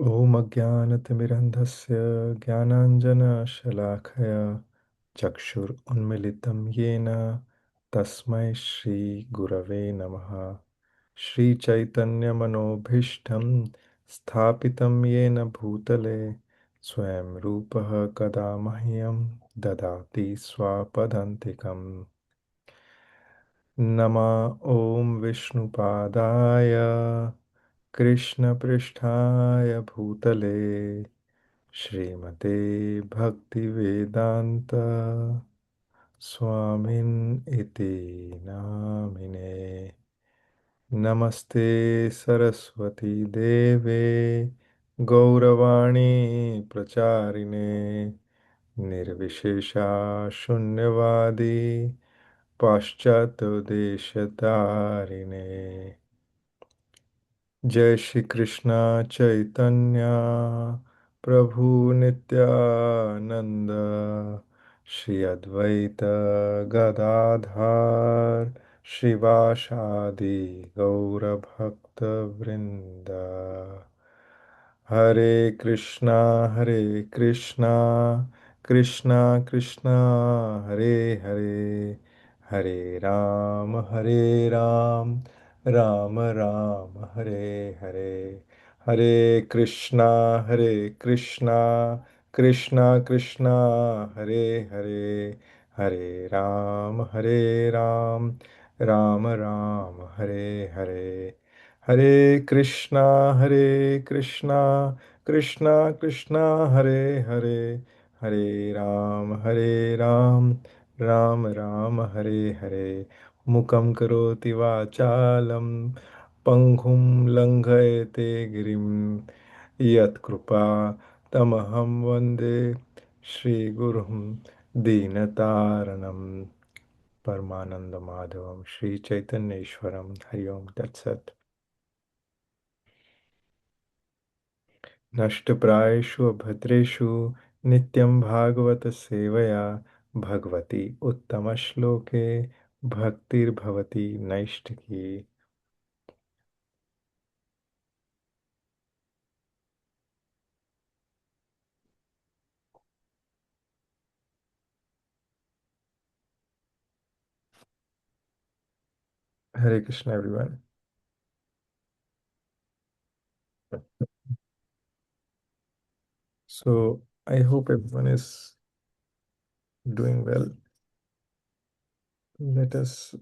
ॐ अज्ञानतिमिरन्धस्य ज्ञानाञ्जनशलाखया चक्षुरुन्मिलितं येन तस्मै श्रीगुरवे नमः। श्रीचैतन्यमनोभीष्टं स्थापितं येन भूतले स्वयं रूपः कदा मह्यं ददाति स्वापदान्तिकम्। नमः ॐ विष्णुपादाय कृष्णपृष्ठाय भूतले श्रीमते भक्तिवेदांत स्वामिन् इति नामिने। नमस्ते सरस्वती देवे गौरवाणी प्रचारिणे निर्विशेषा शून्यवादी पाश्चात्य देशतारिणे। जय श्री कृष्ण चैतन्य प्रभु नित्यानंद श्री अद्वैत गदाधर श्रीवासादि गौर भक्त वृंद। हरे कृष्णा कृष्णा कृष्णा हरे हरे, हरे राम राम राम हरे हरे। हरे कृष्णा कृष्णा कृष्णा हरे हरे, हरे राम राम राम हरे हरे। हरे कृष्णा कृष्णा कृष्णा हरे हरे, हरे राम राम राम हरे हरे। मुखं करोति वाचालं पङ्गुं लङ्घयते गिरिं यत्कृपा तमहं वन्दे श्रीगुरुं दीनतारणं परमानंद माधवम श्री चैतन्येश्वरम। हरि ओम तत्सत। नष्टप्रायेषु अभद्रेषु नित्यं भागवत सेवया Bhagwati उत्तमश्लोके भक्तिर्भवति नैष्ठिकी। Hare Krishna everyone. So I hope everyone is doing well. Let us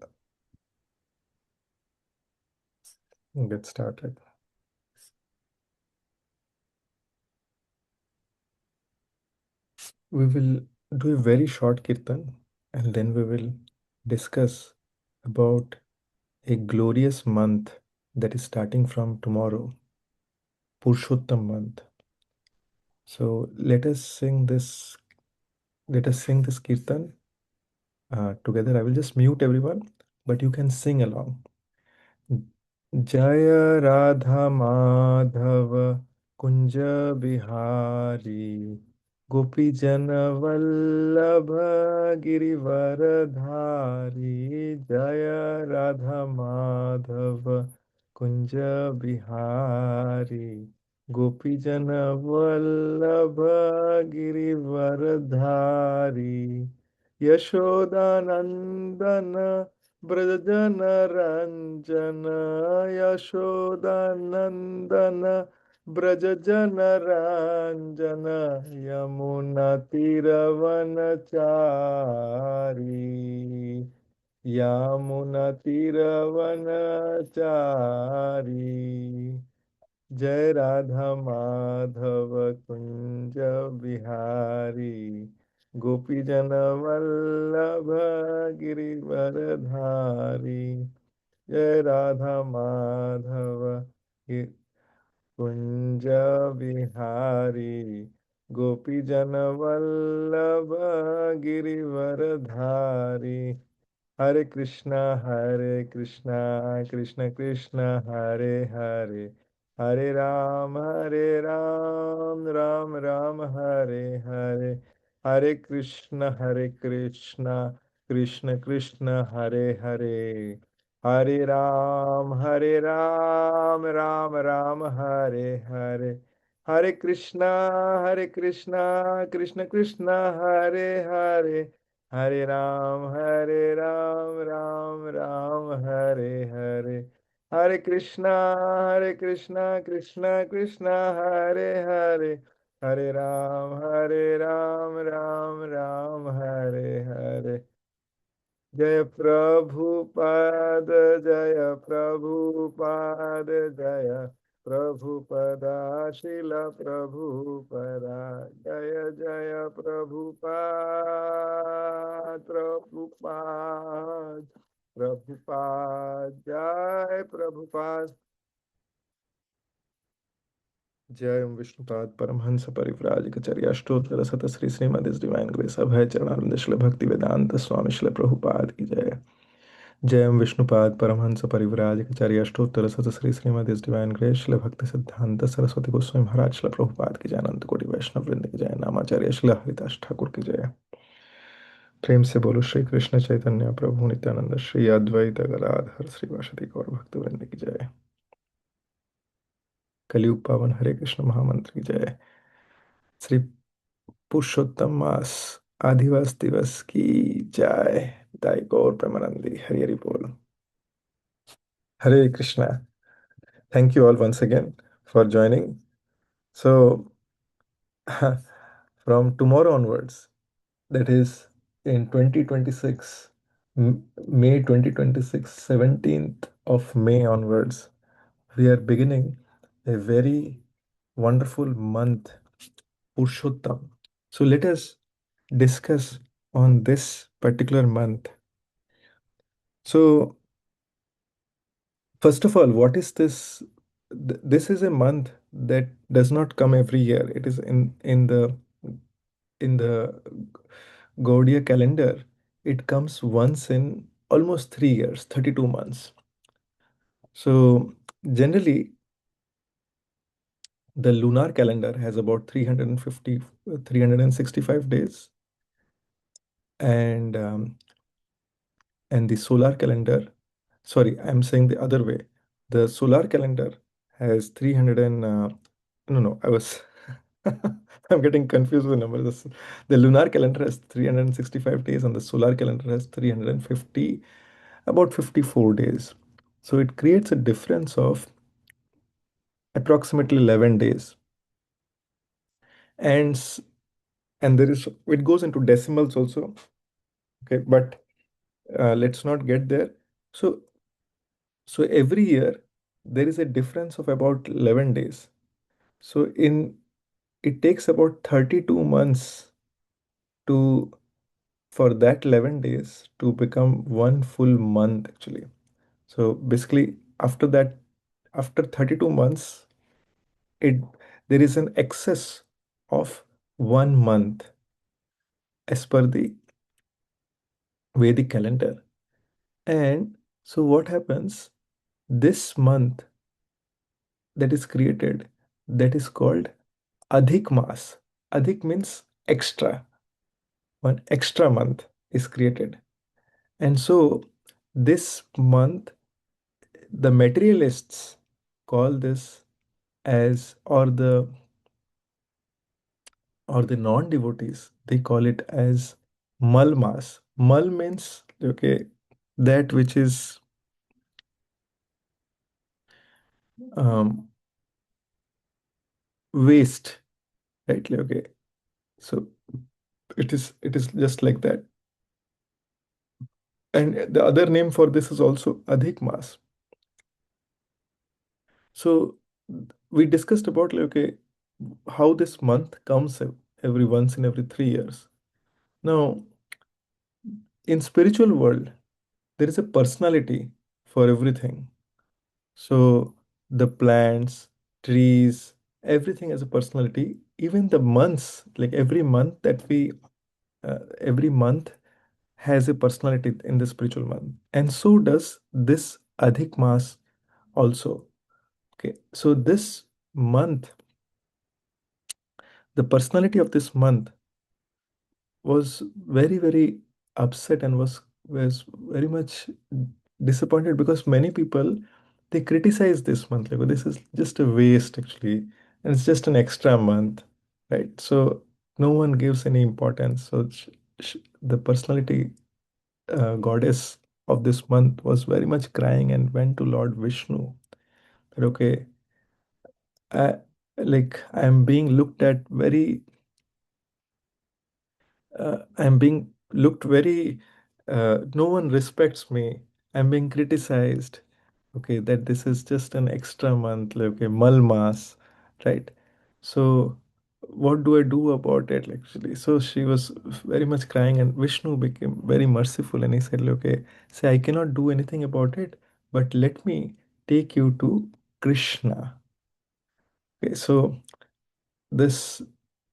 get started. We will do a very short kirtan and then we will discuss about a glorious month that is starting from tomorrow, Purshottam month. So let us sing this kirtan together. I will just mute everyone, but you can sing along. जय राधा माधव कुंज बिहारी गोपी जन वल्लभ गिरिवरधारी। जय राधा माधव कुंज बिहारी गोपी जन वल्लभ गिरिवरधारी। यशोदानंदन ब्रजजन रंजन यशोदानंदन ब्रजजन रंजन यमुना तीरवनचारी। यमुना तीरवनचारी। जय राधा माधव कुंज बिहारी गोपी जन वल्लभ गिरिवरधारी। जय राधा माधव कुंज बिहारी गोपी जन वल्लभ गिरिवरधारी। हरे कृष्णा कृष्ण कृष्ण हरे हरे, हरे राम राम राम हरे हरे। हरे कृष्णा कृष्ण कृष्ण हरे हरे, हरे Ram Ram Ram Hare Hare. Hare Krishna, Krishna Krishna, Hare Hare, Hare Ram, Ram Ram, Hare Hare. Hare Krishna, Krishna Krishna, Hare Hare, Hare Ram, Ram Ram, Hare Hare. जय प्रभुपाद जय प्रभुपाद जय प्रभुपदा शिल प्रभुपदा जय जय प्रभुपाद प्रभुपाद प्रभुपाद जय प्रभुपाद जय ओम विष्णुपाद परमहंस परिव्राजकचर्या अष्टोत्तर शत श्री श्रीमद डिवाइन ग्रेस अभय चरणारविंद श्रील भक्ति वेदांत स्वामी श्रील प्रभुपाद की जय। जय ओम विष्णुपाद परमहंस परिव्राजकचर्या अष्टोत्तर शत श्री श्रीमद डिवाइन ग्रेस श्रील भक्ति सिद्धांत सरस्वती गोस्वामी महाराज श्रील प्रभुपाद की जय। अनंत कोटि वैष्णव वृंद की जय। नामाचार्य श्रील हरिदास ठाकुर की जय। प्रेम से बोलो श्री कृष्ण चैतन्य प्रभु नित्यानंद श्री अद्वैत गदाधर श्रीवासदि गौर भक्त वृंद की जय। कलयुग पावन हरे कृष्ण महामंत्र की जय। श्री पुरुषोत्तम मास आदिवास दिवस की जय। दाई गौर प्रेमानंदी हरि हरि बोल। हरे Krishna. Thank you all once again for joining. So, from tomorrow onwards, that is in 2026, May 2026, 17th of May onwards, we are beginning a very wonderful month, Purshottam. So, let us discuss on this particular month. So, first of all, what is this? This is a month that does not come every year. It is in the Gaudiya calendar. It comes once in almost 3 years, 32 months. So generally, the lunar calendar has about 350, 365 days, and the solar calendar, sorry, I'm saying the other way. The solar calendar has 300 and no, no, I was I'm getting confused with the numbers. The lunar calendar has 365 days and the solar calendar has 350, about 54 days. So it creates a difference of approximately 11 days. And and there is, it goes into decimals also. Okay, but let's not get there. So every year there is a difference of about 11 days. So in it takes about 32 months to for that 11 days to become one full month actually. So basically after that, after 32 months, it there is an excess of 1 month as per the Vedic calendar. And so what happens, this month that is created, that is called Adhik Mas. Adhik means extra. One extra month is created. And so this month, the materialists call this as, or the non-devotees, they call it as Mal Mas. Mal means, okay, that which is um, waste, right? Okay. So it is just like that. And the other name for this is also Adhik Mas. So we discussed about, like, okay, how this month comes every once in every 3 years. Now, in spiritual world, there is a personality for everything. So the plants, trees, everything has a personality. Even the months, like every month has a personality in the spiritual month, and so does this Adhik Mas also. Okay, so this month, the personality of this month was very, very upset and was very much disappointed because many people, they criticize this month, like, "Oh, this is just a waste actually, and it's just an extra month, right? So no one gives any importance. So the personality goddess of this month was very much crying and went to Lord Vishnu that, okay, I, I'm being looked at very, I'm being looked very, no one respects me. I'm being criticized. Okay, that this is just an extra month, like a Malmas, right? So, what do I do about it, actually? So she was very much crying, and Vishnu became very merciful, and he said, okay, say I cannot do anything about it, but let me take you to Krishna. Okay, so this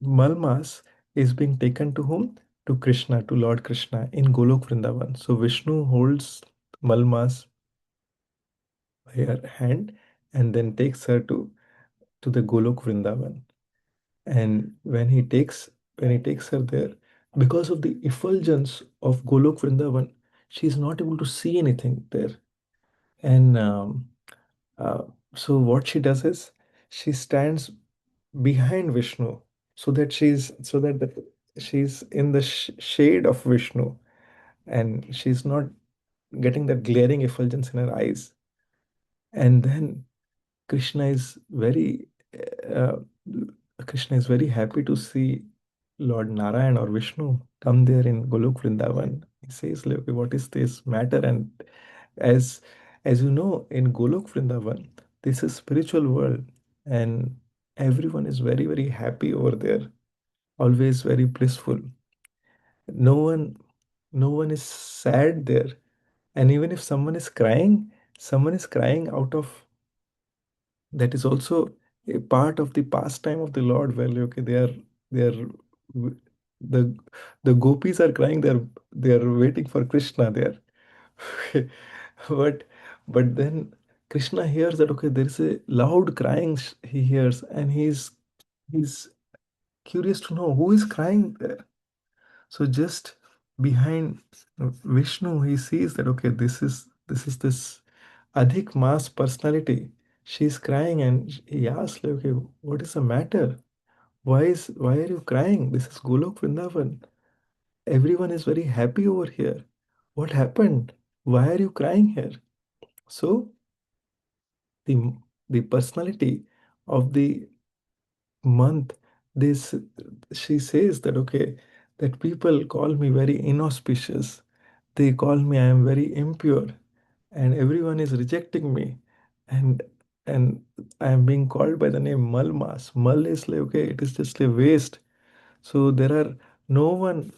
Malmas is being taken to whom? To Krishna, to Lord Krishna in Golok Vrindavan. So Vishnu holds Malmas by her hand and then takes her to the Golok Vrindavan. And when he takes her there, because of the effulgence of Golok Vrindavan, she is not able to see anything there. And uh, so what she does is she stands behind Vishnu so that she's in the shade of Vishnu, and she's not getting that glaring effulgence in her eyes. And then Krishna is very uh, Krishna is very happy to see Lord Narayan or Vishnu come there in Golok Vrindavan. He says, like, okay, what is this matter? And as as you know, in Golok Vrindavan, this is spiritual world, and everyone is very, very happy over there, always very blissful. No one no one is sad there. And even if someone is crying out of, that is also a part of the pastime of the Lord. Well, okay, they are the the gopis are crying. They are waiting for Krishna there. but but then Krishna hears that, okay, there is a loud crying he hears, and he's curious to know who is crying there. So just behind Vishnu, he sees that, okay, this Adhik Mass personality. She's crying, and he asks, like, okay, what is the matter? Why are you crying? This is Golok Vrindavan. Everyone is very happy over here. What happened? Why are you crying here? So the the personality of the month, this she says that, okay, that people call me very inauspicious. They call me I am very impure, and everyone is rejecting me, and and I am being called by the name Malmas. Mal is like, okay, it is just a waste. So there are no one,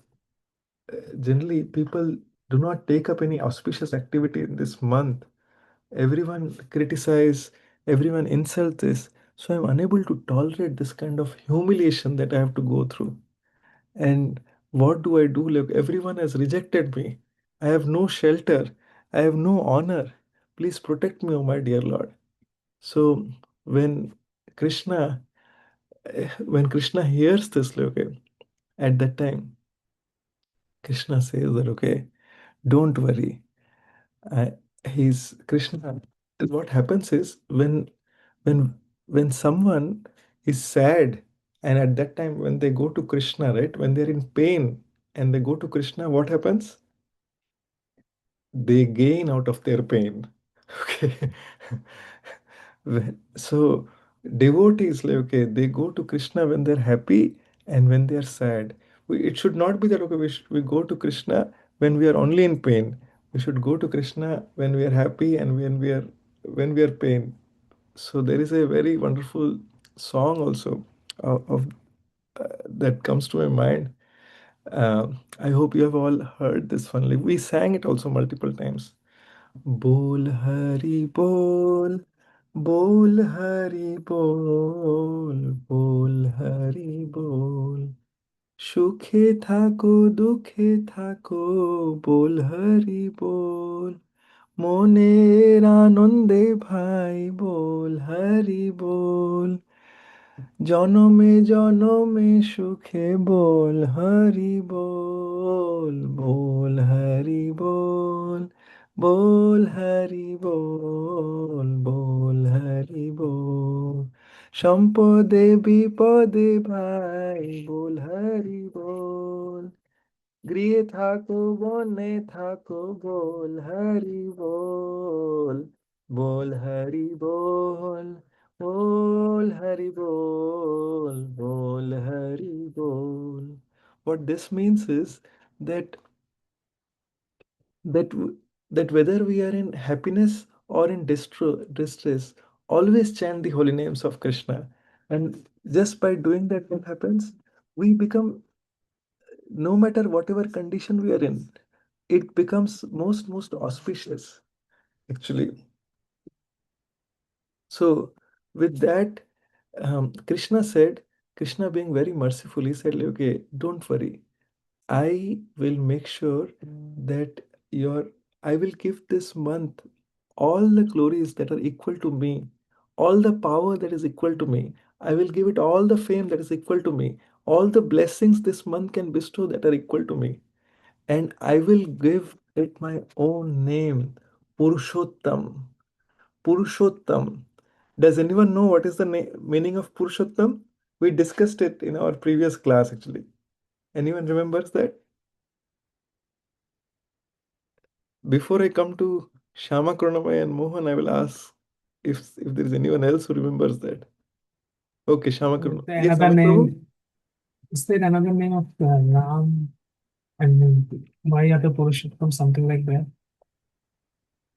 generally people do not take up any auspicious activity in this month. Everyone criticize, everyone insult this. So I'm unable to tolerate this kind of humiliation that I have to go through. And what do I do? Look, everyone has rejected me. I have no shelter. I have no honor. Please protect me, oh my dear Lord. So when Krishna, when Krishna hears this, okay, at that time, Krishna says that, okay, don't worry. I, he's Krishna. What happens is when when someone is sad, and at that time when they go to Krishna, right, when they're in pain and they go to Krishna, what happens? They gain out of their pain. Okay. So devotees, like, okay, they go to Krishna when they're happy and when they're sad. It should not be that, okay, we go to Krishna when we are only in pain. We should go to Krishna when we are happy and when we are pain. So there is a very wonderful song also of that comes to my mind. I hope you have all heard this one. Like, we sang it also multiple times. बोल हरि बोल हरि बोल हरि बोल সুখে থাকো দুঃখে থাকো बोल हरि बोल মনের আনন্দে ভাই बोल हरि बोल জনমে জনমে সুখে बोल हरि बोल हरि बोल हरि बोल हरि बोल সম্পদে বিপদে ভাই বল হরি বল, গৃহে থাকো বনে থাকো বল হরি বল, বল হরি বল, বল হরি বল, bol hari bol. What this means is that that w- that whether we are in happiness or in distress, always chant the holy names of Krishna. And just by doing that, what happens? We become, no matter whatever condition we are in, it becomes most auspicious, actually. So with that, Krishna said, Krishna being very merciful, he said, okay, don't worry. I will make sure that your I will give this month all the glories that are equal to me, all the power that is equal to me. I will give it all the fame that is equal to me, all the blessings this month can bestow that are equal to me. And I will give it my own name, Purushottam. Purushottam. Does anyone know what is the meaning of Purushottam? We discussed it in our previous class actually. Anyone remembers that? Before I come to Shama Karunamai and Mohan, I will ask if there is anyone else who remembers that. Okay, Shama Is Karunamai. there Yes, another Amit Prabhu? name? Is there another name of Ram and why other Purushottam, something like that?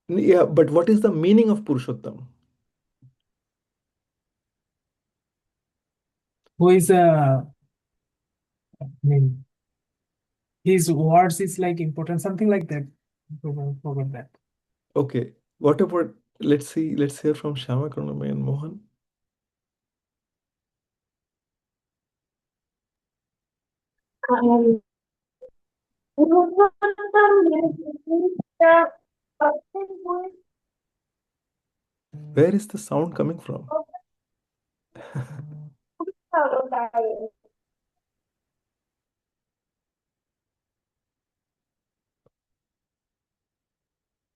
Yeah, but what is the meaning of Purushottam? Who is I mean, his words is like important, something like that. Forgot that. Okay, what about, let's hear from Shama Karunamai and Mohan. Um, Where is the sound coming from?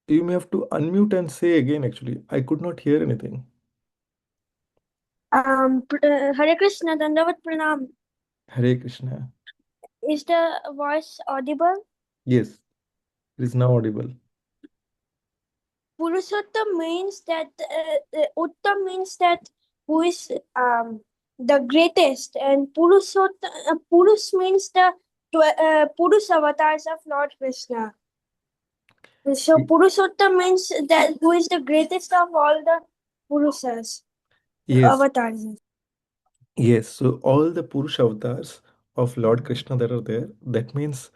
You may have to unmute and say again, actually. I could not hear anything. Hare Krishna, Dandavat Pranam. Hare Krishna. Is the voice audible? Yes, it is now audible. Purushottam means that Uttam means that who is the greatest, and Purush means the Purush avatars of Lord Krishna. So Y- Purushottam means that who is the greatest of all the Purushas, Yes, avatars. yes. So all the Purusha avatars of Lord Krishna that are there, that means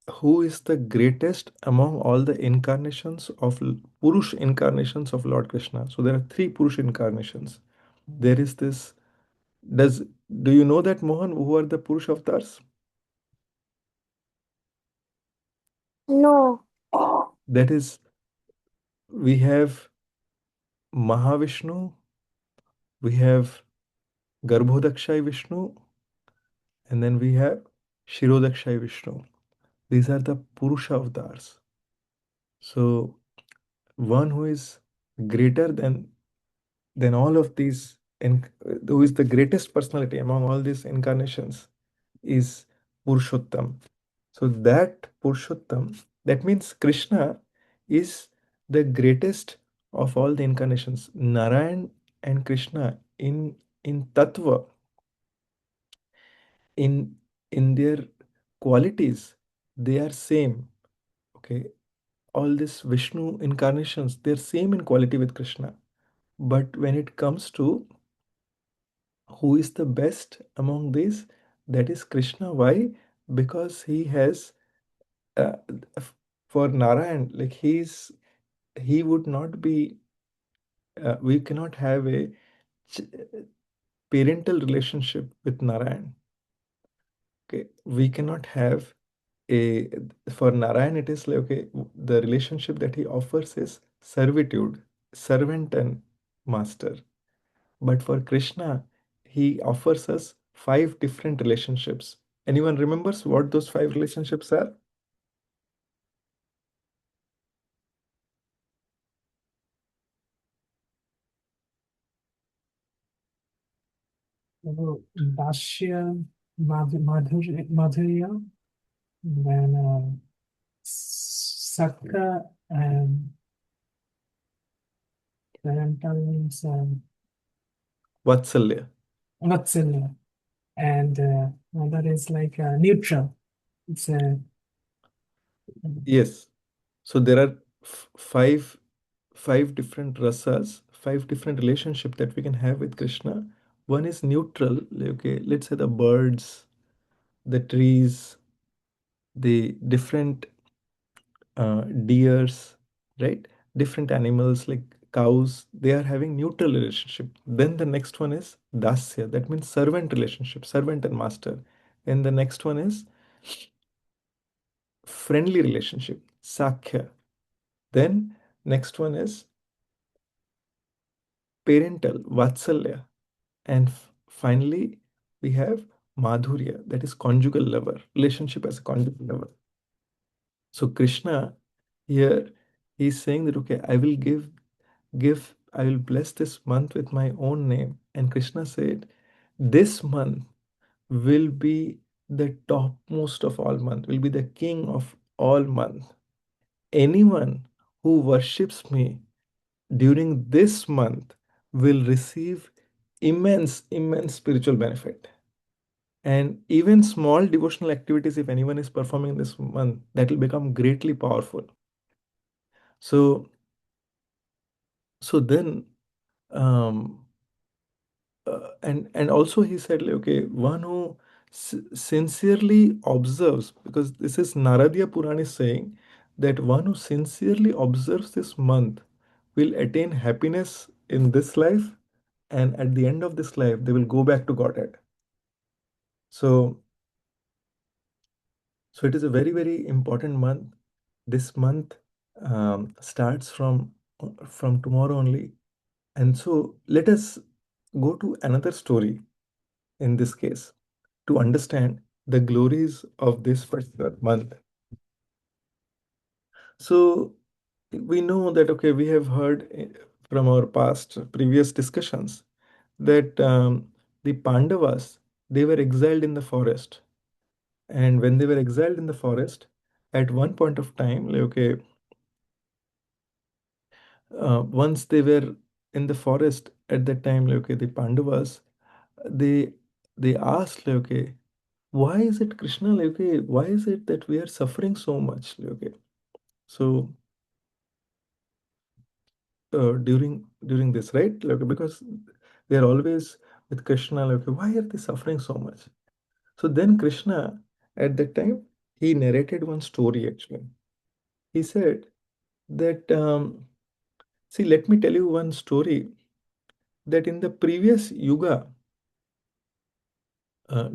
who is the greatest among all the incarnations of Purush incarnations of Lord Krishna. So there are three Purush incarnations. There is this. Does do you know that, Mohan? Who are the Purush avatars? No. That is, we have Mahavishnu, we have Garbhodakshay Vishnu, and then we have Shirodakshay Vishnu. These are the Purusha avatars. So one who is greater than all of these, and who is the greatest personality among all these incarnations, is Purushottam. So that Purushottam, that means Krishna is the greatest of all the incarnations. Narayan and Krishna in tattva, in their qualities, they are same. Okay, all these Vishnu incarnations, they're same in quality with Krishna. But when it comes to who is the best among these, that is Krishna. Why? Because he has, uh, for Narayan, like he would not be, we cannot have a ch- parental relationship with Narayan. Okay, we cannot have a, for Narayan, it is like, okay, the relationship that he offers is servitude, servant and master. But for Krishna, he offers us five different relationships. Anyone remembers what those five relationships are? Dasya, Madhurya, then Sakka, and parental means Vatsalya. Vatsalya, and another is like neutral. It's a Yes. So there are five different rasas, five different relationship that we can have with Krishna. One is neutral. Okay, let's say the birds, the trees, the different deers, right? Different animals like cows, they are having neutral relationship. Then the next one is dasya, that means servant relationship, servant and master. And the next one is friendly relationship, sakhya. Then next one is parental, vatsalya. And finally, we have madhurya, that is conjugal lover, relationship as a conjugal lover. So Krishna here, he's saying that okay, I will bless this month with my own name. And Krishna said, this month will be the topmost of all month, will be the king of all month. Anyone who worships me during this month will receive immense spiritual benefit. And even small devotional activities, if anyone is performing this month, that will become greatly powerful. So, so then, um, and also he said, like, okay, one who sincerely observes, because this is Naradiya Puran is saying that one who sincerely observes this month will attain happiness in this life, and at the end of this life, they will go back to Godhead. So, so it is a very important month. This month starts from tomorrow only, and so let us go to another story in this case to understand the glories of this particular month. So we know that okay, we have heard from our past previous discussions that the Pandavas, they were exiled in the forest, and when they were exiled in the forest, at one point of time, like okay, once they were in the forest at that time, like okay, the Pandavas, they they asked like okay, why is it Krishna, like okay, why is it that we are suffering so much, like okay? So during this, right, like because they are always with Krishna, like okay, why are they suffering so much? So then Krishna at that time, he narrated one story actually. He said that see, let me tell you one story, that in the previous yuga,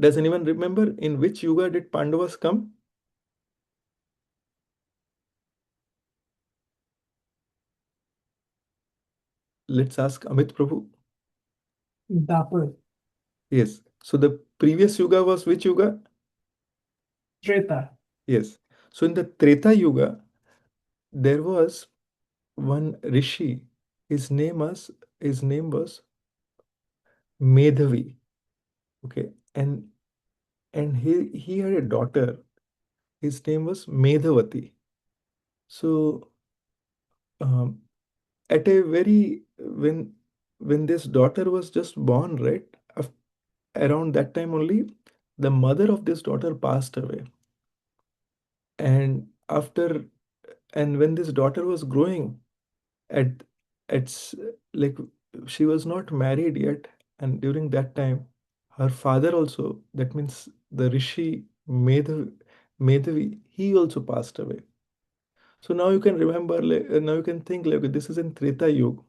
does anyone remember in which yuga did Pandavas come? Let's ask Amit Prabhu. Dapur, Yes. So the previous yuga was which yuga? Treta. Yes. So in the Treta Yuga, there was one rishi. His name was Medhavi. Okay. And he had a daughter. His name was Medhavati. So um, at a very when this daughter was just born, right? Around that time only, the mother of this daughter passed away. And after and when this daughter was growing, at it's like she was not married yet, and during that time her father also, that means the rishi Medhavi, he also passed away. So now you can remember, like, now you can think like this is in Treta Yuga.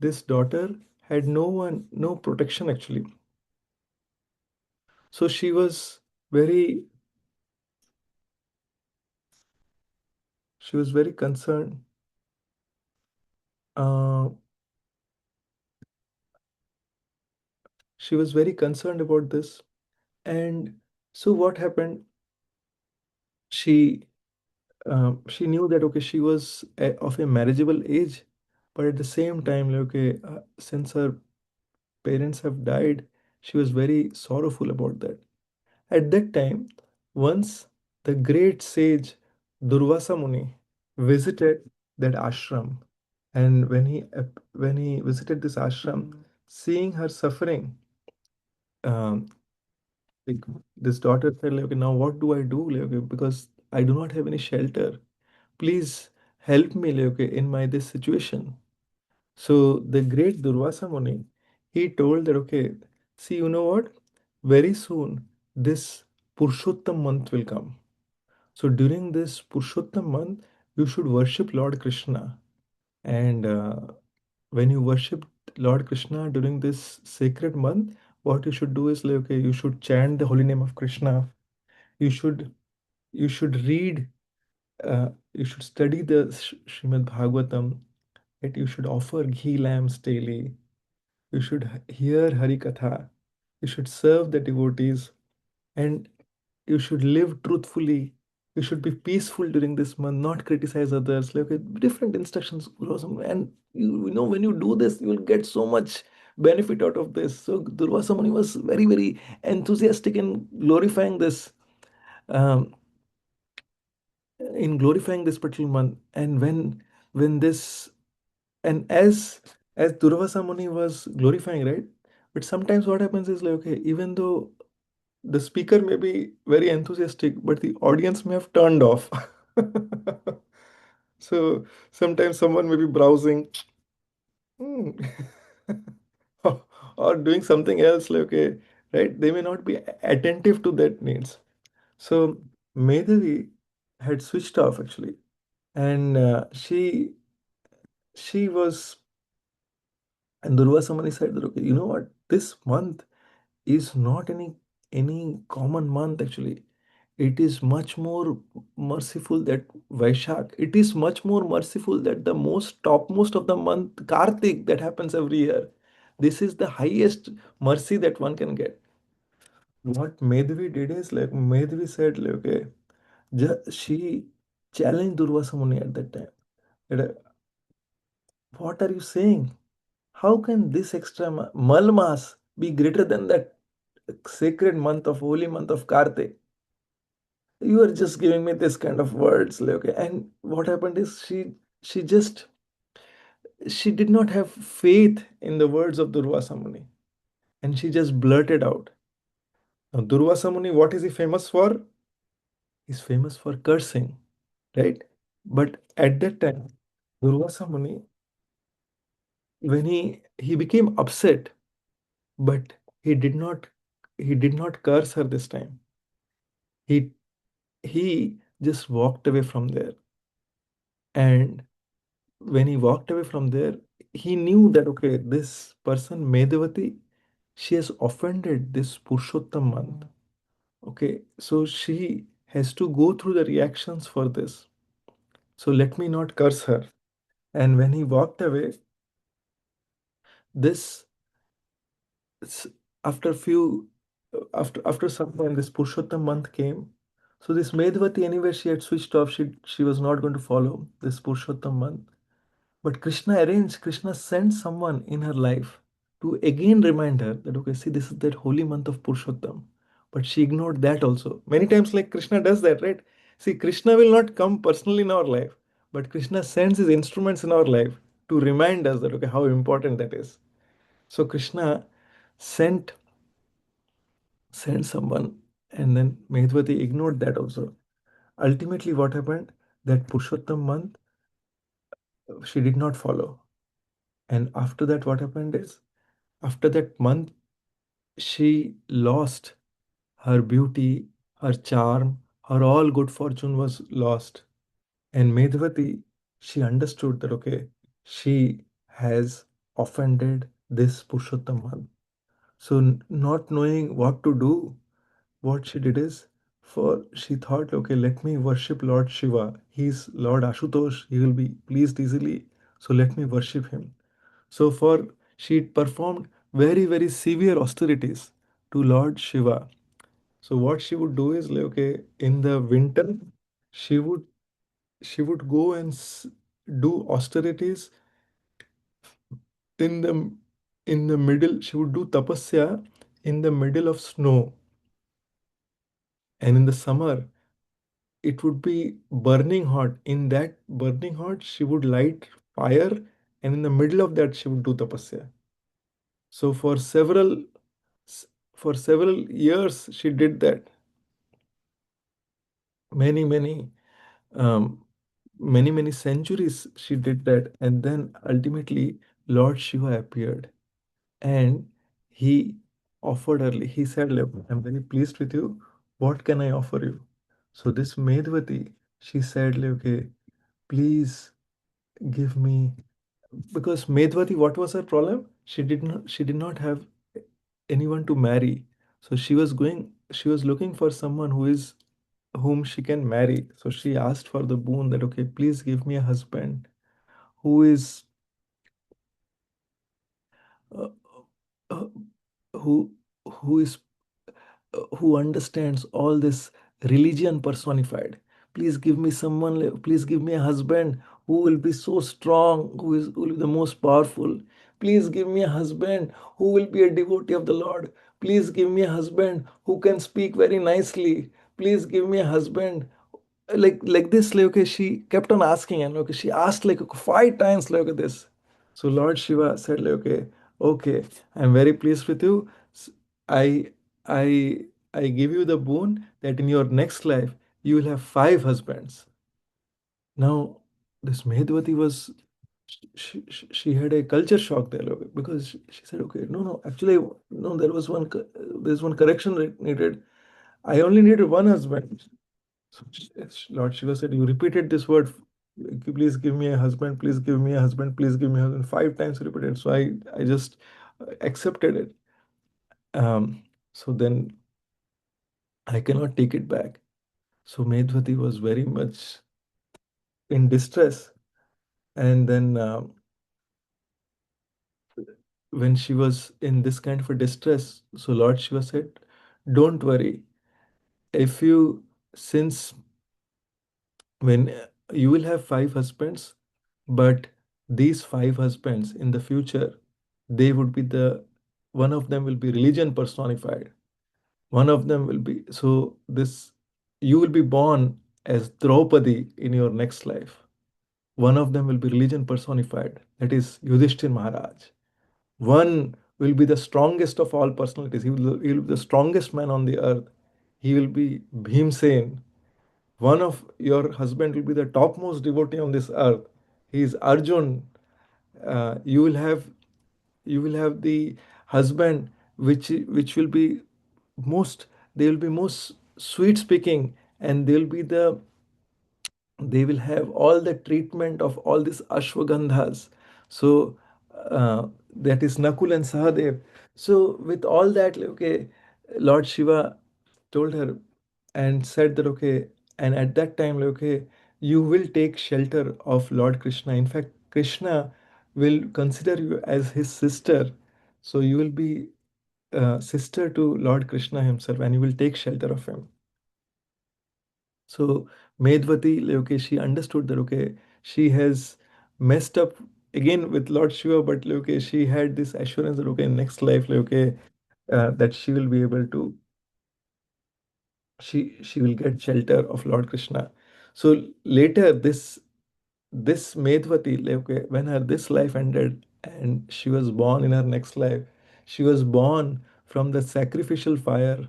This daughter had no one, no protection actually. So very she was very concerned. uh, she was very concerned about this. And so what happened, she knew that okay, she was of a marriageable age, but at the same time, like, okay, since her parents have died, She was very sorrowful about that. At that time, once the great sage Durvasa Muni visited that ashram, and when he visited this ashram, seeing her suffering, um, like this daughter said, like, okay, now what do I do? Like, okay, because I do not have any shelter. Please help me, like, okay, in my this situation. So the great Durvasa Muni, he told that, okay, see, you know what? Very soon this Purushottam month will come. So during this Purushottam month, you should worship Lord Krishna. And when you worship Lord Krishna during this sacred month, what you should do is like, okay, you should chant the holy name of Krishna. You should you should read, you should study the Srimad Bhagavatam. Right? You should offer ghee lamps daily. You should hear Hari Katha. You should serve the devotees, and you should live truthfully. You should be peaceful during this month, not criticize others. Like different instructions, and you know when you do this, you will get so much benefit out of this. So Durvasa Muni was very very enthusiastic um, in glorifying this particular month. And when this and as Durvasa Muni was glorifying, right? But sometimes what happens is like, okay, even though the speaker may be very enthusiastic, but the audience may have turned off. So sometimes someone may be browsing, hmm, or or doing something else, like, okay, right? They may not be attentive to that needs. So Medhavi had switched off actually, and she was, and Durvasa Muni said that, okay, you know what? This month is not any common month actually. It is much more merciful that Vaishak. It is much more merciful that the most topmost of the month Kartik that happens every year. This is the highest mercy that one can get. What Medhavi did is like Medhavi said, like, okay, she challenged Durvasa Muni at that time. That, what are you saying? How can this extra Malmas be greater than that sacred month of holy month of Kartik? You are just giving me this kind of words, like, okay. And what happened is she did not have faith in the words of Durvasa Muni, and she just blurted out. Now Durvasa Muni, what is he famous for? He's famous for cursing, right? But at that time, Durvasa Muni, when he became upset, but he did not curse her this time. He he just walked away from there. And when he walked away from there, he knew that, okay, this person Medavati, she has offended this Purushottam month. Okay, so she has to go through the reactions for this. So let me not curse her. And when he walked away, this s- after few after some time, this Purushottam month came. So this Medavati, anyway, she had switched off. She was not going to follow this Purushottam month. But Krishna sent someone in her life to again remind her that, okay, see, this is that holy month of Purushottam. But she ignored that also. Many times, like Krishna does that, right? See, Krishna will not come personally in our life, but Krishna sends his instruments in our life to remind us that, okay, how important that is. So Krishna sent sent someone, and then Medvati ignored that also. Ultimately, what happened? That Purushottam month, she did not follow. And after that, what happened is, after that month, she lost her beauty, her charm, her all good fortune was lost. And Medhavati, she understood that, okay, she has offended this Purushottam month. So, not knowing what to do, what she did is, for she thought, okay, let me worship Lord Shiva. He's Lord Ashutosh, he will be pleased easily. So, let me worship him. So for she performed very very severe austerities to Lord Shiva. So what she would do is like, okay, in the winter she would go and do austerities. In the middle she would do tapasya in the middle of snow, and in the summer it would be burning hot. In that burning hot, she would light fire, and in the middle of that, she would do tapasya. So s- for several years, she did that. Many, many, many centuries, she did that, and then ultimately, Lord Shiva appeared, and he offered her. He said, "Look, I'm very pleased with you. What can I offer you?" So this Medvati, she said, "Okay, please give me," because Medvati, what was her problem? She did not have anyone to marry. So she was looking for someone whom she can marry. So she asked for the boon that, okay, please give me a husband who is uh, uh, who who is who understands all this religion personified. Please give me someone, please give me a husband who will be so strong, who will be the most powerful. Please give me a husband who will be a devotee of the Lord. Please give me a husband who can speak very nicely. Please give me a husband like this. Like, okay, she kept on asking, and okay, she asked like 5 times like this. So Lord Shiva said, like, okay, I'm very pleased with you. I I I give you the boon that in your next life you will have 5 husbands. Now this Medvati was, she had a culture shock there, like, because she said, okay, no, actually, no, there's one correction needed. I only needed one husband. So Lord Shiva said, "You repeated this word. Please give me a husband. Please give me a husband. Please give me a husband." 5 times repeated. So I just accepted it. So then I cannot take it back. So Medvati was very much in distress. And then when she was in this kind of a distress, so Lord Shiva said, "Don't worry. If you, since when you will have 5 husbands, but these 5 husbands in the future, they would be one of them will be religion personified. One of them will be, so this, you will be born as Draupadi in your next life. One of them will be religion personified, that is Yudhishthir Maharaj. One will be the strongest of all personalities. He will be the strongest man on the earth. He will be Bhimsen. One of your husband will be the topmost devotee on this earth. He is Arjun. You will have, the husband which will be most, they will be most sweet speaking, and they will have all the treatment of all these ashwagandhas. So that is Nakul and Sahadev. So with all that, like, okay, Lord Shiva told her and said that, okay, and at that time, like, okay, you will take shelter of Lord Krishna. In fact, Krishna will consider you as his sister. So you will be sister to Lord Krishna himself, and you will take shelter of him. So Medvati, like, okay, she understood that, okay, she has messed up again with Lord Shiva, but like, okay, she had this assurance that, okay, next life, like, okay, that she will be able to, she will get shelter of Lord Krishna. So later, this Medvati, like, okay, when her this life ended and she was born in her next life, she was born from the sacrificial fire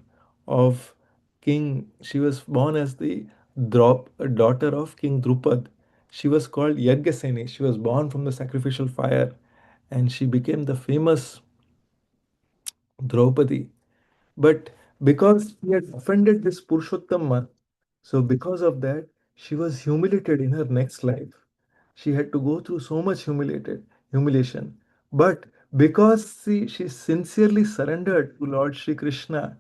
of King. She was born as the daughter of King Drupad. She was called Yajnaseni. She was born from the sacrificial fire, and she became the famous Draupadi. But because she had offended this Purushottam, so because of that, she was humiliated in her next life. She had to go through so much humiliation. But because she sincerely surrendered to Lord Shri Krishna,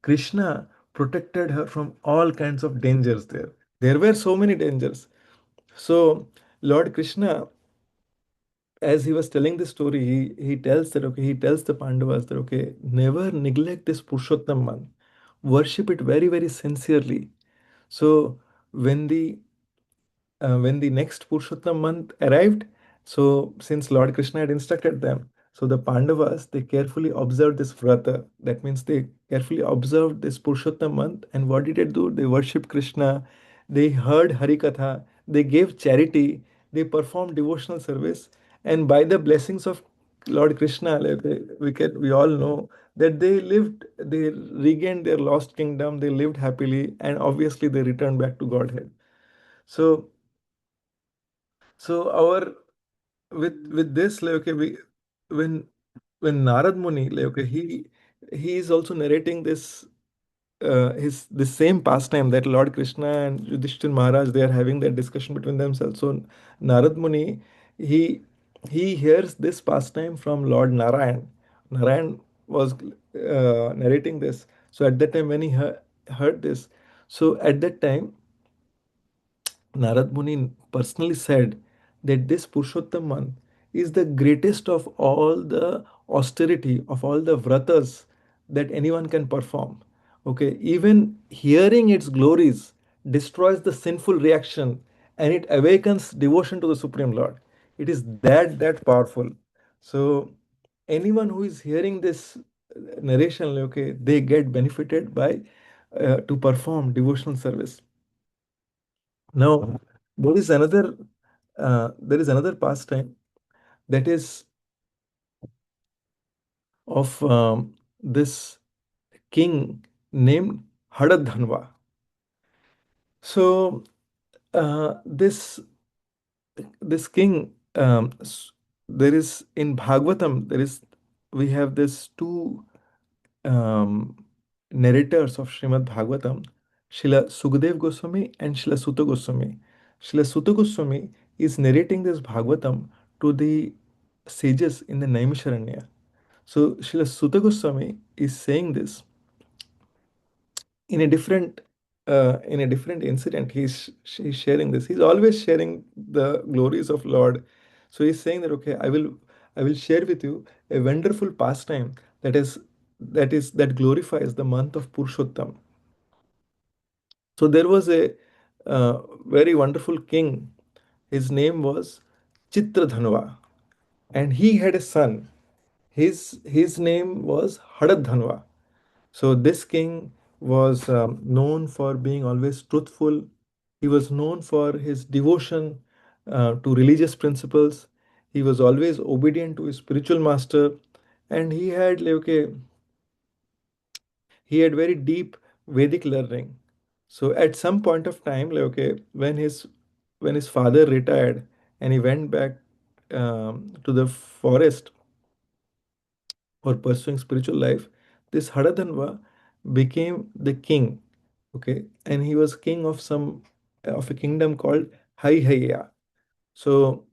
Krishna protected her from all kinds of dangers there. There were so many dangers. So Lord Krishna, as he was telling the story, he tells that, okay, he tells the Pandavas that, okay, never neglect this Purushottam month. Worship it very, very sincerely. So when the next Purushottam month arrived, so since Lord Krishna had instructed them, So the Pandavas, they carefully observed this vrata. That means they carefully observed this Purushottam month. And what did they do? They worshipped Krishna. They heard Harikatha. They gave charity. They performed devotional service. And by the blessings of Lord Krishna, like, we all know that they regained their lost kingdom. They lived happily, and obviously they returned back to Godhead. So, so our with this, like, okay, we when when Narad Muni, like, okay, he is also narrating this his the same pastime that Lord Krishna and Yudhishthir Maharaj, they are having that discussion between themselves. So Narad Muni, he he hears this pastime from Lord Narayan. Narayan was narrating this. So at that time when he heard this, so at that time Narad Muni personally said that this Purushottam month is the greatest of all the austerity, of all the vratas that anyone can perform. Okay, even hearing its glories destroys the sinful reaction and it awakens devotion to the Supreme Lord. It is that powerful. So anyone who is hearing this narration, okay, they get benefited by to perform devotional service. Now, there is another pastime that is of this king named Hadadhanva. So this king, there is in Bhagavatam, there is we have this two um, narrators of Srimad Bhagavatam, Srila Sukadev Goswami and Srila Suta Goswami. Srila Suta Goswami is narrating this Bhagavatam to the sages in the Naimisharanya. So Srila Suta Goswami is saying this in a different incident. He's sharing this. He's always sharing the glories of Lord. So he's saying that, okay, I will share with you a wonderful pastime that glorifies the month of Purushottam. So there was a very wonderful king. His name was Chitradhanva, and he had a son. His name was Hadadhanva. So this king was known for being always truthful. He was known for his devotion to religious principles. He was always obedient to his spiritual master, and he had very deep Vedic learning. So at some point of time, when his father retired and he went back to the forest for pursuing spiritual life, this Hadadanva became the king. Okay, and he was king of a kingdom called Haihaya. So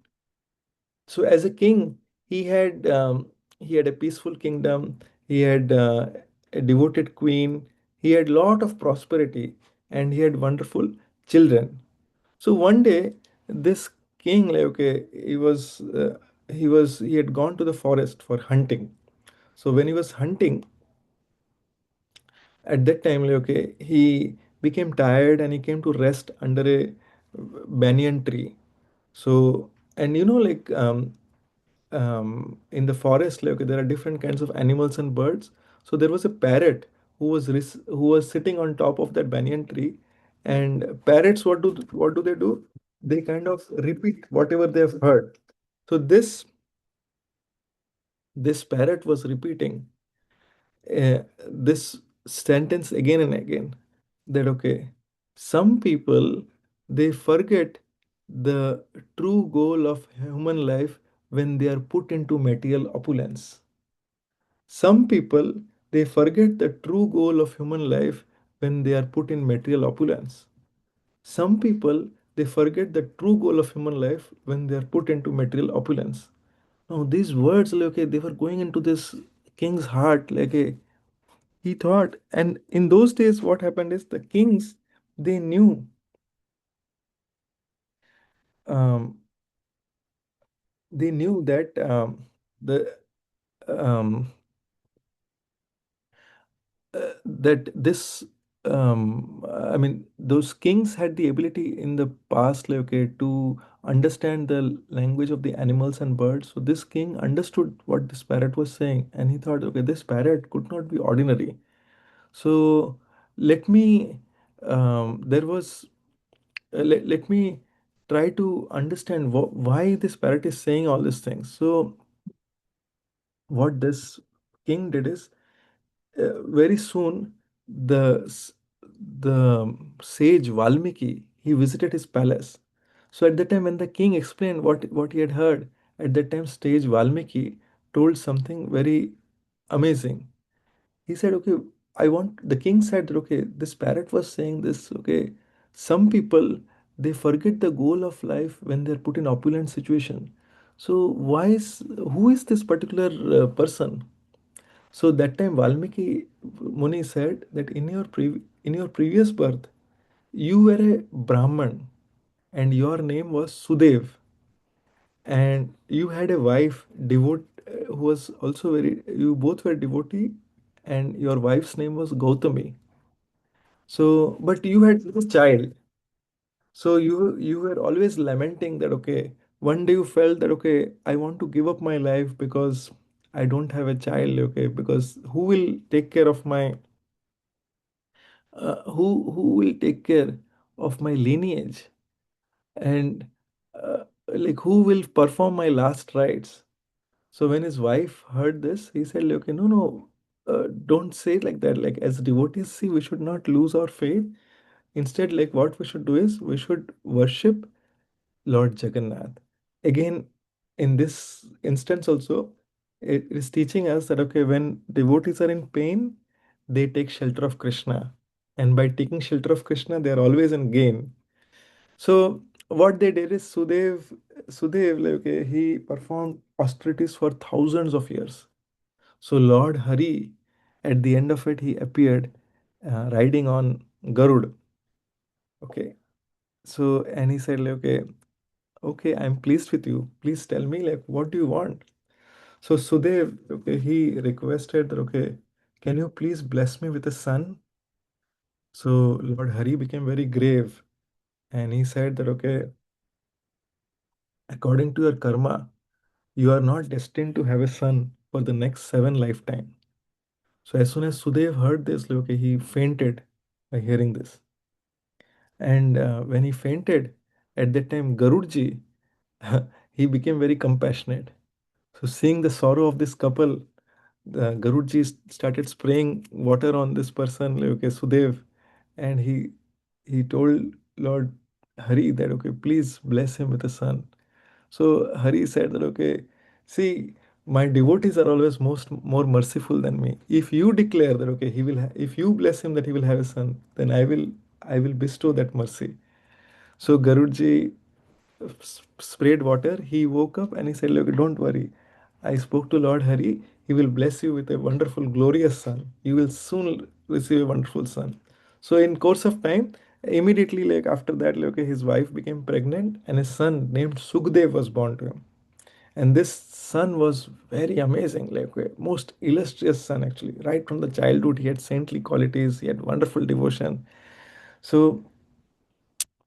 so as a king, he had a peaceful kingdom. He had a devoted queen. He had lot of prosperity, and he had wonderful children. So one day, this king, like, okay, he had gone to the forest for hunting. So when he was hunting, at that time, like, okay, he became tired and he came to rest under a banyan tree. So, and in the forest, like, okay, there are different kinds of animals and birds. So there was a parrot who was sitting on top of that banyan tree. And parrots, what do they do? They kind of repeat whatever they have heard. So this parrot was repeating this sentence again and again, that, okay, some people, they forget the true goal of human life when they are put into material opulence. Some people, they forget the true goal of human life when they are put in material opulence. Some people, they forget the true goal of human life when they are put into material opulence. Now these words, like, okay, they were going into this king's heart, like, he thought. And in those days, what happened is the kings, they knew, um, that the um, that this I mean, those kings had the ability in the past, like, okay, to understand the language of the animals and birds. So this king understood what this parrot was saying, and he thought, okay, this parrot could not be ordinary. So let me, there was, let me try to understand why this parrot is saying all these things. So what this king did is, very soon the s- the sage Valmiki, he visited his palace. So at that time, when the king explained what he had heard, at that time sage Valmiki told something very amazing. He said, okay, the king said that, okay, this parrot was saying this, okay, some people, they forget the goal of life when they're put in opulent situation. So who is this particular person? So that time Valmiki Muni said that in your previous birth, you were a Brahman and your name was Sudev, and you had a wife who was also very, you both were devotee, and your wife's name was Gautami. So but you had a child. So you were always lamenting that, okay, one day you felt that, okay, I want to give up my life because I don't have a child, okay, because who will take care of my who will take care of my lineage, and like who will perform my last rites. So when his wife heard this, he said, okay, no, no, don't say it like that. Like, as devotees, see, we should not lose our faith. Instead, like, what we should do is we should worship Lord Jagannath. Again, in this instance also, it is teaching us that, okay, when devotees are in pain, they take shelter of Krishna. And by taking shelter of Krishna, they are always in gain. So what they did is Sudev, like, okay, he performed austerities for thousands of years. So Lord Hari, at the end of it, he appeared riding on Garud. Okay. So, and he said, like, okay, okay, I'm pleased with you. Please tell me, like, what do you want? So Sudev, okay, he requested that, okay, can you please bless me with a son? So Lord Hari became very grave, and he said that, okay, according to your karma, you are not destined to have a son for the next 7 lifetime. So as soon as Sudev heard this, like, okay, he fainted by hearing this. And when he fainted, at that time, Garudji, he became very compassionate. So seeing the sorrow of this couple, the Garudji started spraying water on this person, like, okay, Sudev, and he told Lord Hari that, okay, please bless him with a son. So Hari said that, okay, see, my devotees are always more merciful than me. If you declare that, okay, if you bless him that he will have a son, then I will bestow that mercy. So Garudji sprayed water. He woke up and he said, look, don't worry. I spoke to Lord Hari. He will bless you with a wonderful, glorious son. You will soon receive a wonderful son. So in course of time, immediately like after that, like, okay, his wife became pregnant and a son named Sukdev was born to him. And this son was very amazing, like a most illustrious son actually. Right from the childhood, he had saintly qualities. He had wonderful devotion. So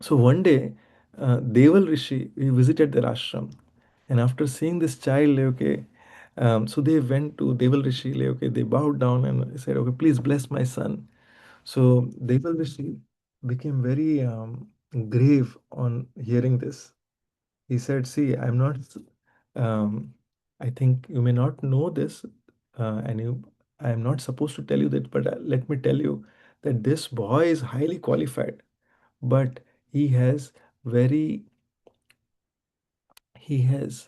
so one day, Deval Rishi, he visited their ashram, and after seeing this child, like, okay, so they went to Deval Rishi, like, okay, they bowed down and said, okay, please bless my son. So Deval Rishi became very grave on hearing this. He said, see, um, I think you may not know this, I am not supposed to tell you that, but let me tell you that this boy is highly qualified, but he has very he has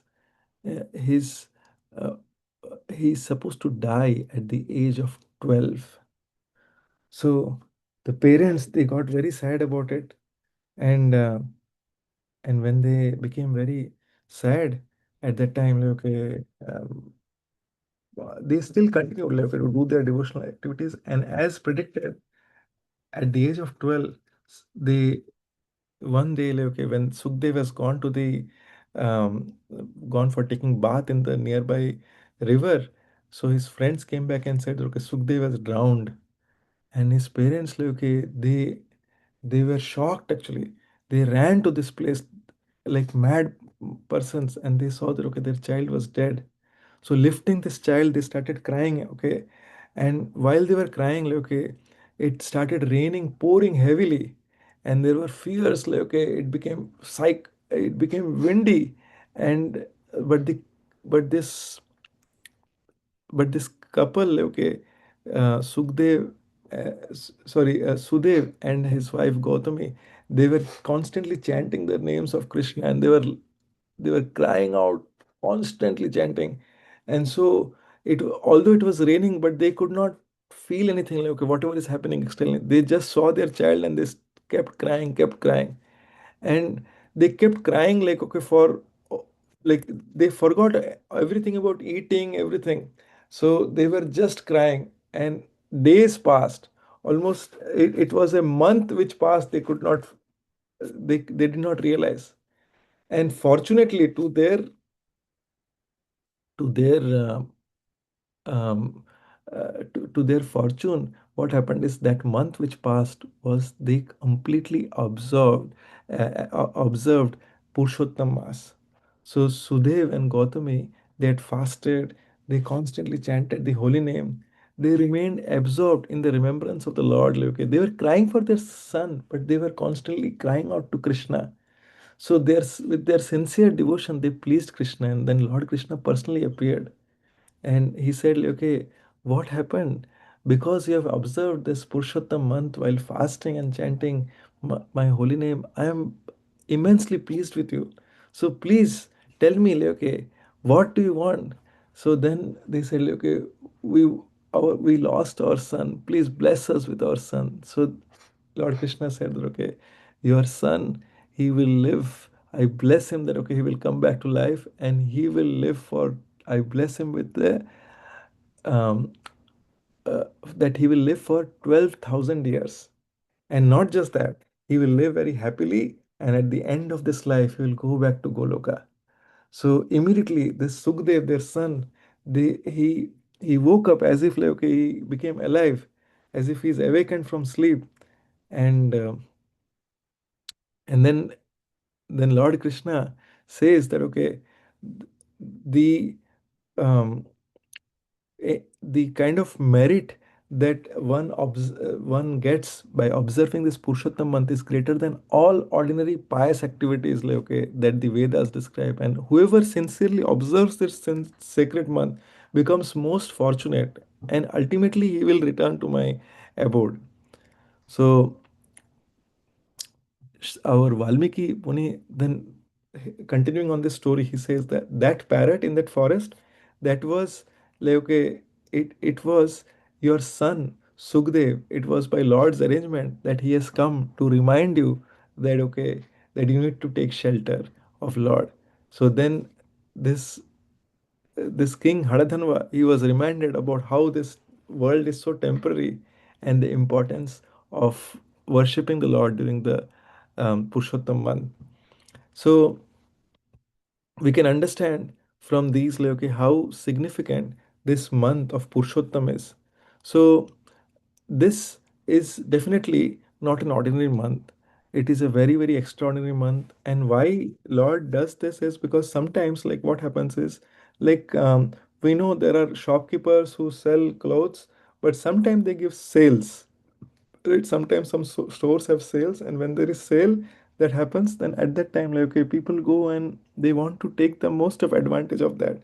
his he's supposed to die at the age of 12. So the parents, they got very sad about it, and when they became very sad at that time, like, okay, they still continued, like, okay, to do their devotional activities, and as predicted, at the age of 12, they one day, like, okay, when Sukhdev has um, gone for taking bath in the nearby river, so his friends came back and said, okay, Sukhdev has drowned. And his parents, like, okay, they were shocked actually. They ran to this place like mad persons, and they saw that okay, their child was dead. So lifting this child, they started crying, okay. And while they were crying, like, okay, it started raining, pouring heavily, and there were fears, like, okay, it became windy, and but the but this couple, okay, Sukhdev, Sudev and his wife Gautami, they were constantly chanting the names of Krishna, and they were crying out, constantly chanting. And so although it was raining, but they could not feel anything, like okay, whatever is happening externally. They just saw their child, and they kept crying, and they kept crying, like okay, for like they forgot everything about eating, everything. So they were just crying, and days passed. Almost it was a month which passed. They could not, they did not realize. And fortunately, to their um, to their fortune, what happened is that month which passed was they completely observed Purushottam Mass. So Sudev and Gautami, they had fasted, they constantly chanted the holy name. They remained absorbed in the remembrance of the Lord. Like, okay, they were crying for their son, but they were constantly crying out to Krishna. So with their sincere devotion, they pleased Krishna, and then Lord Krishna personally appeared. And he said, okay, what happened? Because you have observed this Purushottam month while fasting and chanting my holy name, I am immensely pleased with you. So please tell me, like, okay, what do you want? So then they said, like, okay, we we lost our son. Please bless us with our son. So Lord Krishna said that, okay, your son, he will live. I bless him that, okay, he will come back to life, and he will live for, I bless him with the, um, that he will live for 12,000 years. And not just that, he will live very happily. And at the end of this life, he will go back to Goloka. So immediately, this Sukdev, their son, they, he woke up as if like, okay, he became alive, as if he's awakened from sleep. And and then Lord Krishna says that okay, the um, the kind of merit that one gets by observing this Purushottam month is greater than all ordinary pious activities, like okay, that the Vedas describe. And whoever sincerely observes this sacred month becomes most fortunate, and ultimately he will return to my abode. So our Valmiki Muni then, continuing on this story, he says that that parrot in that forest, that was like okay, it was your son Sukdev. It was by Lord's arrangement that he has come to remind you that okay, that you need to take shelter of Lord. So then this this king Haradhanva, he was reminded about how this world is so temporary, and the importance of worshipping the Lord during the Purushottam month. So we can understand from these, like, okay, how significant this month of Purushottam is. So this is definitely not an ordinary month. It is a very, very extraordinary month. And why Lord does this is because sometimes, like, what happens is, like, we know there are shopkeepers who sell clothes, but sometimes they give sales, right? Sometimes some stores have sales, and when there is sale that happens, then at that time, like, okay, people go and they want to take the most of advantage of that.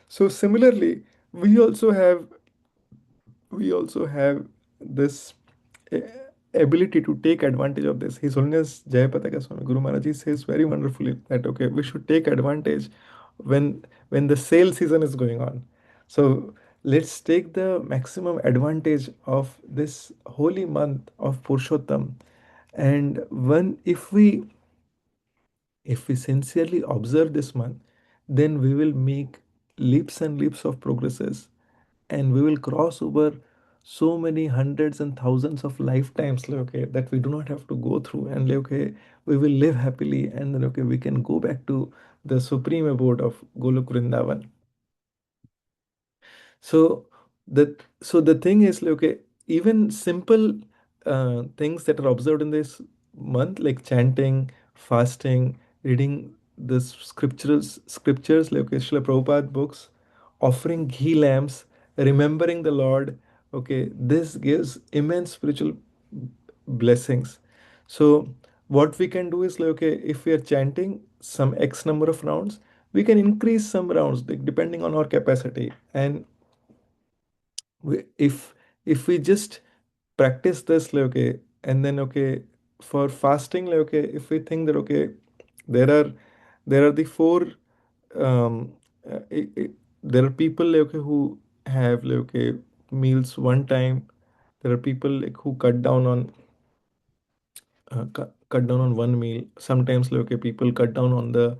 So similarly, we also have this uh, ability to take advantage of this. His Holiness Jayapataka Swami Guru Maharaj says very wonderfully that okay, we should take advantage when the sale season is going on. So let's take the maximum advantage of this holy month of Purushottam. And when if we sincerely observe this month, then we will make leaps and leaps of progresses, and we will cross over so many hundreds and thousands of lifetimes, like, okay, that we do not have to go through, and like, okay, we will live happily, and then okay, we can go back to the supreme abode of Golok Vrindavan. So the thing is, like, okay, even simple things that are observed in this month, like chanting, fasting, reading the scriptures like Srila Prabhupada books, offering ghee lamps, remembering the Lord. Okay, this gives immense spiritual blessings. So what we can do is like, okay, if we are chanting some X number of rounds, we can increase some rounds like, depending on our capacity. And if we just practice this like, okay, and then okay, for fasting like, okay, if we think that okay, there are the four there are people like, okay, who have like, okay, meals one time. There are people like who cut down on one meal. Sometimes like, okay, people cut down on the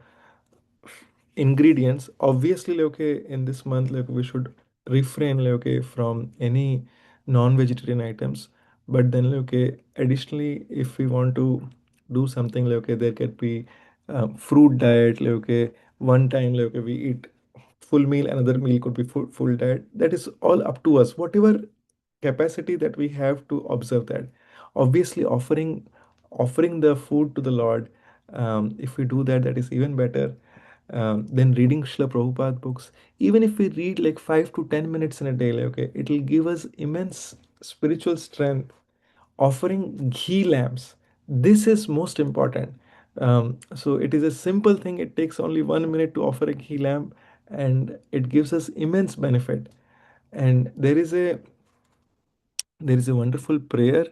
ingredients. Obviously like, okay, in this month like we should refrain like, okay, from any non-vegetarian items. But then like, okay, additionally, if we want to do something like, okay, there could be fruit diet like, okay, one time like, okay, we eat full meal, another meal could be full diet. That is all up to us, whatever capacity that we have to observe that. Obviously offering the food to the Lord, if we do that, that is even better. Then reading Srila Prabhupada books, even if we read like 5 to 10 minutes in a day, like, okay, it will give us immense spiritual strength. Offering ghee lamps, this is most important. So it is a simple thing. It takes only 1 minute to offer a ghee lamp, and it gives us immense benefit. And there is a wonderful prayer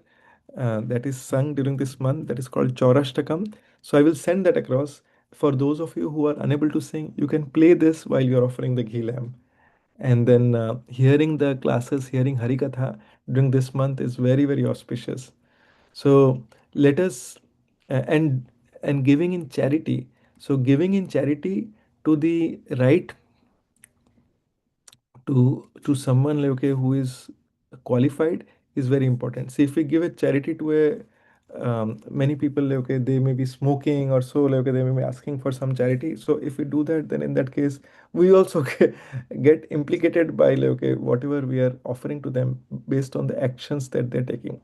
that is sung during this month that is called Chaurashtakam. So I will send that across. For those of you who are unable to sing, you can play this while you're offering the ghee lamp. And then hearing the classes, hearing Harikatha during this month is very, very auspicious. So let us and giving in charity. So giving in charity to the right, to someone like okay, who is qualified, is very important. See, if we give a charity to a many people like, okay, they may be smoking or so like, okay, they may be asking for some charity. So if we do that, then in that case we also get implicated by like, okay, whatever we are offering to them based on the actions that they're taking.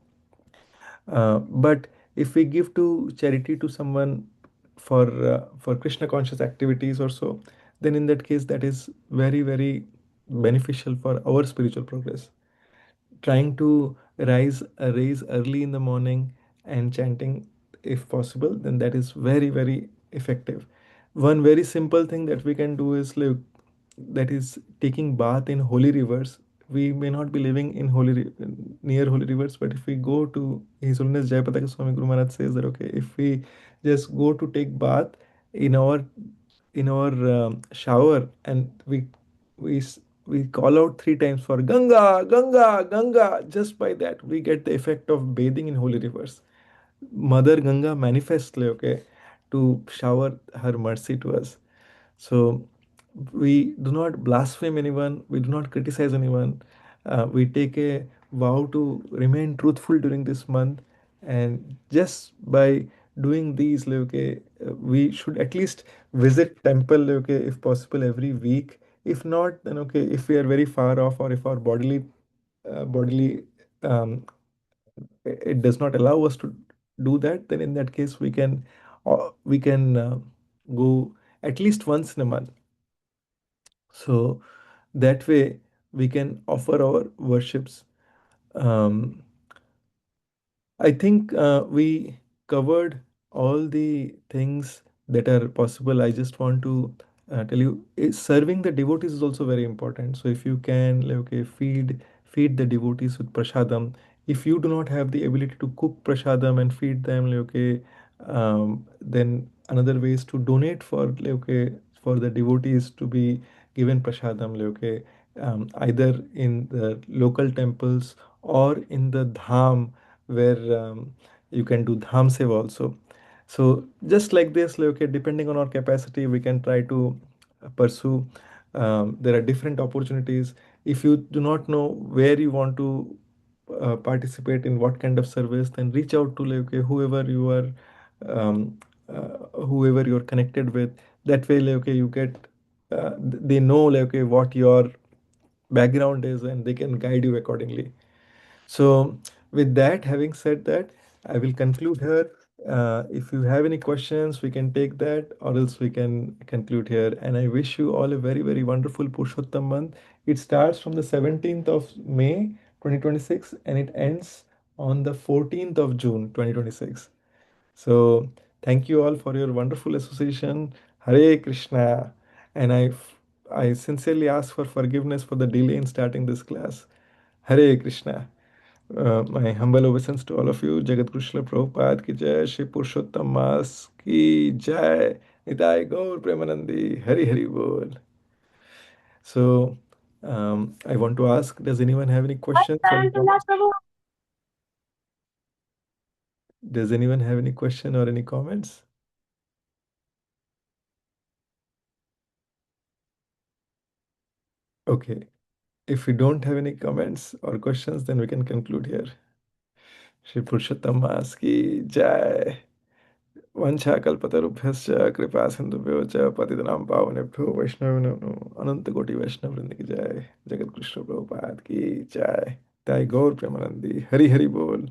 But if we give to charity to someone for Krishna conscious activities or so, then in that case that is very, very beneficial for our spiritual progress. Trying to raise early in the morning and chanting, if possible, then that is very, very effective. One very simple thing that we can do is like, that is taking bath in holy rivers. We may not be living in near holy rivers, but if we go to His Holiness Jayapataka Swami Guru Maharaj says that okay, if we just go to take bath in our shower, and we s- we call out 3 times for Ganga, Ganga, Ganga. Just by that, we get the effect of bathing in holy rivers. Mother Ganga manifestly, okay, to shower her mercy to us. So we do not blaspheme anyone, we do not criticize anyone. We take a vow to remain truthful during this month, and just by doing these, like, okay, we should at least visit temple, like, okay, if possible every week. If not, then okay, if we are very far off, or if our bodily um, it does not allow us to do that, then in that case we can go at least once in a month. So that way we can offer our worships. um, I think we covered all the things that are possible. I just want to tell you, serving the devotees is also very important. So if you can, like, okay, feed the devotees with prasadam. If you do not have the ability to cook prasadam and feed them, like, okay, then another way is to donate for, like, okay, for the devotees to be given prasadam, like, okay, either in the local temples or in the dham, where you can do dham seva also. So just like this, like, okay, depending on our capacity, we can try to pursue. There are different opportunities. If you do not know where you want to participate in what kind of service, then reach out to like, okay, um, whoever you're connected with. That way, like, okay, you get they know like, okay, what your background is, and they can guide you accordingly. So, with that, having said that, I will conclude here. If you have any questions, we can take that, or else we can conclude here. And I wish you all a very, very wonderful Purushottam month. It starts from the 17th of May 2026 and it ends on the 14th of June 2026. So, thank you all for your wonderful association. Hare Krishna. And I sincerely ask for forgiveness for the delay in starting this class. Hare Krishna. My humble obeisance to all of you. Jagat Krishna Prabhupada ki jai. Shri Purushottam Mas ki jai. Nitai Gaur Premanandi. Hari Hari Bol. So, I want to ask, does anyone have any questions or any comments? Does anyone have any question or any comments? Okay. If we don't have any comments or questions, then we can conclude here. Shri Purushottam Mas ki jai. वंशाकल्पतरुभ्यश्च कृपा सिन्धुभ्यो च पतितनां पावनेभ्यो वैष्णवेनो नमो अनंत कोटि वैष्णव वृंद की जय जगत कृष्ण प्रभुपाद की जय ताई गौर प्रेमानंदी हरि हरि बोल।